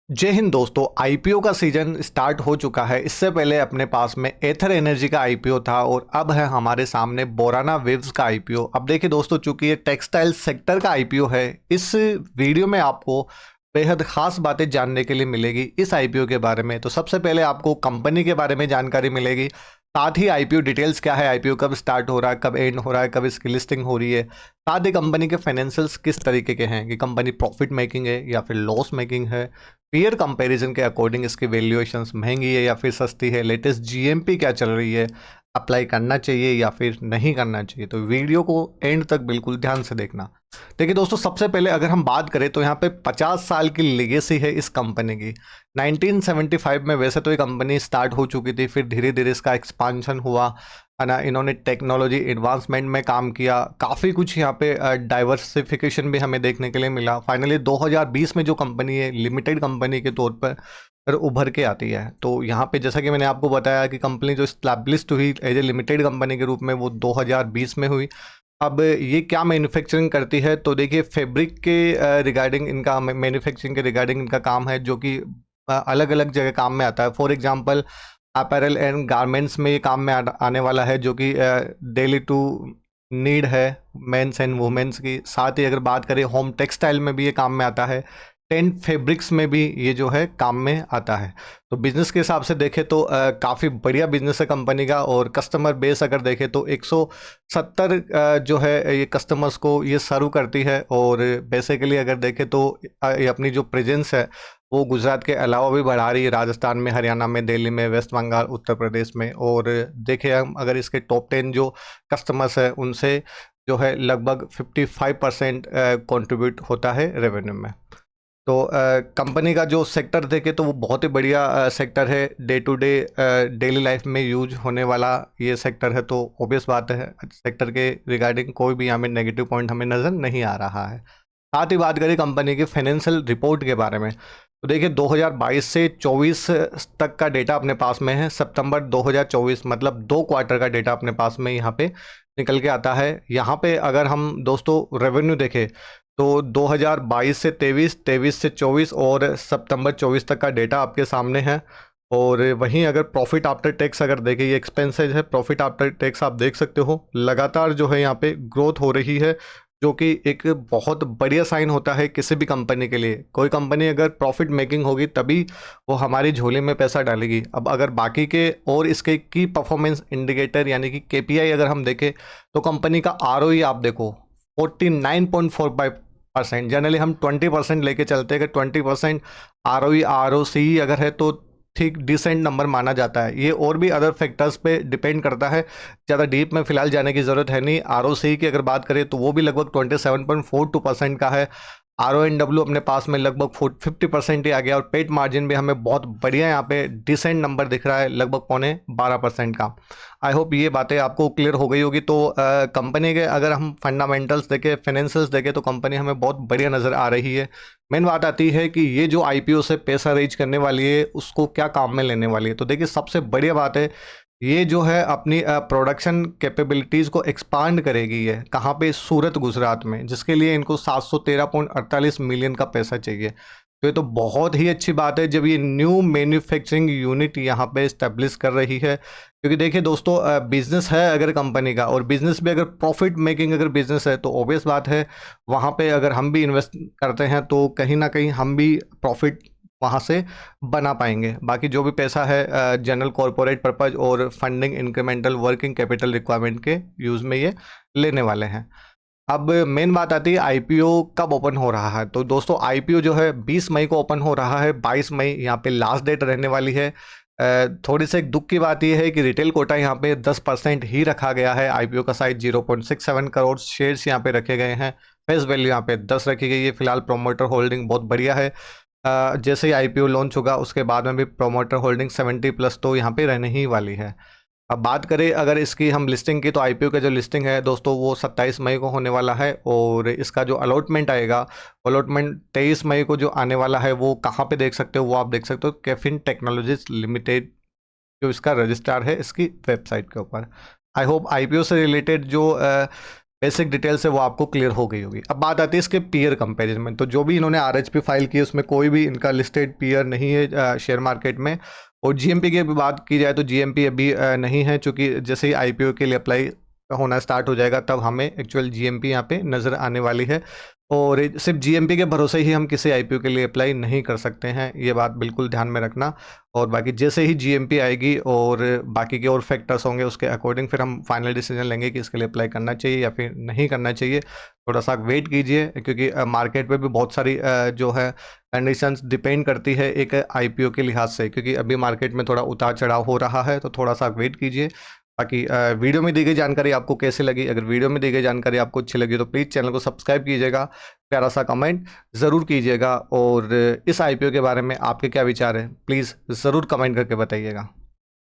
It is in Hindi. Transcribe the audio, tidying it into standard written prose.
जय हिंद दोस्तों। आईपीओ का सीजन स्टार्ट हो चुका है। इससे पहले अपने पास में एथर एनर्जी का आईपीओ था और अब है हमारे सामने बोराना वेव्स का आईपीओ। अब देखिए दोस्तों, चूंकि ये टेक्सटाइल सेक्टर का आईपीओ है, इस वीडियो में आपको बेहद खास बातें जानने के लिए मिलेगी इस आईपीओ के बारे में। तो सबसे पहले आपको कंपनी के बारे में जानकारी मिलेगी, साथ ही आईपीओ डिटेल्स क्या है, आईपीओ कब स्टार्ट हो रहा है, कब एंड हो रहा है, कब इसकी लिस्टिंग हो रही है, साथ ही कंपनी के फाइनेंशियल्स किस तरीके के हैं कि कंपनी प्रॉफिट मेकिंग है या फिर लॉस मेकिंग है, पीयर कंपैरिजन के अकॉर्डिंग इसकी वैल्यूएशंस महंगी है या फिर सस्ती है, लेटेस्ट जीएमपी क्या चल रही है, अप्लाई करना चाहिए या फिर नहीं करना चाहिए। तो वीडियो को एंड तक बिल्कुल ध्यान से देखना। देखिए दोस्तों, सबसे पहले अगर हम बात करें तो यहाँ पे 50 साल की लेगेसी है इस कंपनी की। 1975 में वैसे तो ये कंपनी स्टार्ट हो चुकी थी, फिर धीरे धीरे इसका एक्सपांशन हुआ है ना। इन्होंने टेक्नोलॉजी एडवांसमेंट में काम किया, काफ़ी कुछ यहाँ पे डाइवर्सिफिकेशन भी हमें देखने के लिए मिला। फाइनली 2020 में जो कंपनी है लिमिटेड कंपनी के तौर पर उभर के आती है। तो यहाँ पे जैसा कि मैंने आपको बताया कि कंपनी जो इस्टेब्लिश्ड हुई एज ए लिमिटेड कंपनी के रूप में वो 2020 में हुई। अब ये क्या मैन्युफैक्चरिंग करती है, तो देखिए फैब्रिक के रिगार्डिंग इनका, मैन्युफैक्चरिंग के रिगार्डिंग इनका काम है, जो कि अलग अलग जगह काम में आता है। For example apparel and garments में ये काम में आने वाला है, जो कि डेली टू नीड है मेंस एंड वुमेन्स की। साथ ही अगर बात करें होम टेक्सटाइल में भी ये काम में आता है, टेंट फैब्रिक्स में भी ये जो है काम में आता है। तो बिज़नेस के हिसाब से देखें तो काफ़ी बढ़िया बिजनेस है कंपनी का। और कस्टमर बेस अगर देखें तो 170 जो है ये कस्टमर्स को ये सर्व करती है। और बेसिकली अगर देखें तो ये अपनी जो प्रेजेंस है वो गुजरात के अलावा भी बढ़ा रही है, राजस्थान में, हरियाणा में, दिल्ली में, वेस्ट बंगाल, उत्तर प्रदेश में। और देखें हम अगर इसके टॉप 10 जो कस्टमर्स हैं उनसे जो है लगभग 55% कॉन्ट्रीब्यूट होता है रेवेन्यू में। तो कंपनी का जो सेक्टर देखे तो वो बहुत ही बढ़िया सेक्टर है, day to day daily life में यूज होने वाला ये सेक्टर है। तो ऑब्वियस बात है सेक्टर के रिगार्डिंग कोई भी हमें नेगेटिव पॉइंट हमें नज़र नहीं आ रहा है। साथ ही बात करें कंपनी की फाइनेंशियल रिपोर्ट के बारे में, तो देखिए 2022 से 24 तक का डेटा अपने पास में है। सितंबर 2024 मतलब 2 क्वार्टर का डेटा अपने पास में यहाँ पे निकल के आता है। यहाँ पे अगर हम दोस्तों रेवेन्यू देखें तो 2022 से 23, 23 से 24 और सितंबर 24 तक का डेटा आपके सामने है। और वहीं अगर प्रॉफिट आफ्टर टैक्स अगर देखें, ये एक्सपेंसेज है, प्रॉफिट आफ्टर टैक्स आप देख सकते हो लगातार जो है यहाँ पे ग्रोथ हो रही है, जो कि एक बहुत बढ़िया साइन होता है किसी भी कंपनी के लिए। कोई कंपनी अगर प्रॉफिट मेकिंग होगी तभी वो हमारी झोली में पैसा डालेगी। अब अगर बाकी के और इसके की परफॉर्मेंस इंडिकेटर यानी कि केपीआई अगर हम देखें तो कंपनी का आरओई आप देखो 49.45%। जनरली हम 20% लेके चलते हैं कि 20% आरओई आरओसी अगर है तो ठीक डिसेंट नंबर माना जाता है। ये और भी अदर फैक्टर्स पे डिपेंड करता है, ज़्यादा डीप में फिलहाल जाने की ज़रूरत है नहीं। आरओसी की अगर बात करें तो वो भी लगभग 27.42% का है। आर ओ एन डब्ल्यू अपने पास में लगभग 50% ही आ गया। और पेट मार्जिन भी हमें बहुत बढ़िया यहाँ पे डिसेंट नंबर दिख रहा है, लगभग 12.25% का। आई होप ये बातें आपको क्लियर हो गई होगी। तो कंपनी के अगर हम फंडामेंटल्स देखें, फाइनेंशियल्स देखें तो कंपनी हमें बहुत बढ़िया नज़र आ रही है। मेन बात आती है कि ये जो आईपीओ से पैसा रेज करने वाली है उसको क्या काम में लेने वाली है। तो देखिए सबसे बढ़िया बात है, ये जो है अपनी प्रोडक्शन कैपेबिलिटीज़ को एक्सपांड करेगी। है कहाँ पे? सूरत गुजरात में, जिसके लिए इनको 713.48 मिलियन का पैसा चाहिए। तो ये तो बहुत ही अच्छी बात है जब ये न्यू मैन्युफैक्चरिंग यूनिट यहाँ पे इस्टेब्लिश कर रही है। क्योंकि देखिए दोस्तों, बिजनेस है अगर कंपनी का, और बिजनेस भी अगर प्रॉफिट मेकिंग अगर बिजनेस है तो ऑब्वियस बात है वहाँ पे अगर हम भी इन्वेस्ट करते हैं तो कहीं ना कहीं हम भी प्रॉफिट वहाँ से बना पाएंगे। बाकी जो भी पैसा है जनरल कॉरपोरेट पर्पज और funding incremental working capital requirement के यूज़ में ये लेने वाले हैं। अब मेन बात आती है आईपीओ कब ओपन हो रहा है। तो दोस्तों आईपीओ जो है 20 मई को ओपन हो रहा है। 22 मई यहाँ पे लास्ट डेट रहने वाली है। थोड़ी सी एक दुख की बात यह है कि रिटेल कोटा यहाँ पे 10% ही रखा गया है। आईपीओ का साइज 0.67 करोड़ शेयर्स यहाँ पे रखे गए हैं। फेस वैल्यू यहाँ पे 10 रखी गई है। फिलहाल प्रोमोटर होल्डिंग बहुत बढ़िया है। जैसे ही आईपीओ लॉन्च होगा उसके बाद में भी प्रोमोटर होल्डिंग 70+ तो यहाँ पे रहने ही वाली है। अब बात करें अगर इसकी हम लिस्टिंग की, तो आईपीओ का जो लिस्टिंग है दोस्तों वो 27 मई को होने वाला है। और इसका जो अलॉटमेंट आएगा, अलॉटमेंट 23 मई को जो आने वाला है, वो कहाँ पे देख सकते हो? वो आप देख सकते हो कैफिन टेक्नोलॉजीज लिमिटेड जो इसका रजिस्ट्रार है इसकी वेबसाइट के ऊपर। आई होप आईपीओ से रिलेटेड जो बेसिक डिटेल्स है वो आपको क्लियर हो गई होगी। अब बात आती है इसके पीयर कंपैरिजन में। तो जो भी इन्होंने आरएचपी फाइल की उसमें कोई भी इनका लिस्टेड पीयर नहीं है शेयर मार्केट में। और जीएमपी की भी बात की जाए तो जीएमपी अभी नहीं है, चूँकि जैसे ही आईपीओ के लिए अप्लाई होना स्टार्ट हो जाएगा तब हमें एक्चुअल जीएमपी यहाँ पे नज़र आने वाली है। और सिर्फ जीएमपी के भरोसे ही हम किसी आईपीओ के लिए अप्लाई नहीं कर सकते हैं, ये बात बिल्कुल ध्यान में रखना। और बाकी जैसे ही जीएमपी आएगी और बाकी के और फैक्टर्स होंगे उसके अकॉर्डिंग फिर हम फाइनल डिसीजन लेंगे कि इसके लिए अप्लाई करना चाहिए या फिर नहीं करना चाहिए। थोड़ा सा वेट कीजिए, क्योंकि मार्केट पे भी बहुत सारी जो है कंडीशंस डिपेंड करती है एक आईपीओ के लिहाज से, क्योंकि अभी मार्केट में थोड़ा उतार चढ़ाव हो रहा है, तो थोड़ा सा वेट कीजिए। बाकी वीडियो में दी गई जानकारी आपको कैसे लगी? अगर वीडियो में दी गई जानकारी आपको अच्छी लगी तो प्लीज़ चैनल को सब्सक्राइब कीजिएगा, प्यारा सा कमेंट ज़रूर कीजिएगा, और इस आईपीओ के बारे में आपके क्या विचार हैं प्लीज़ ज़रूर कमेंट करके बताइएगा।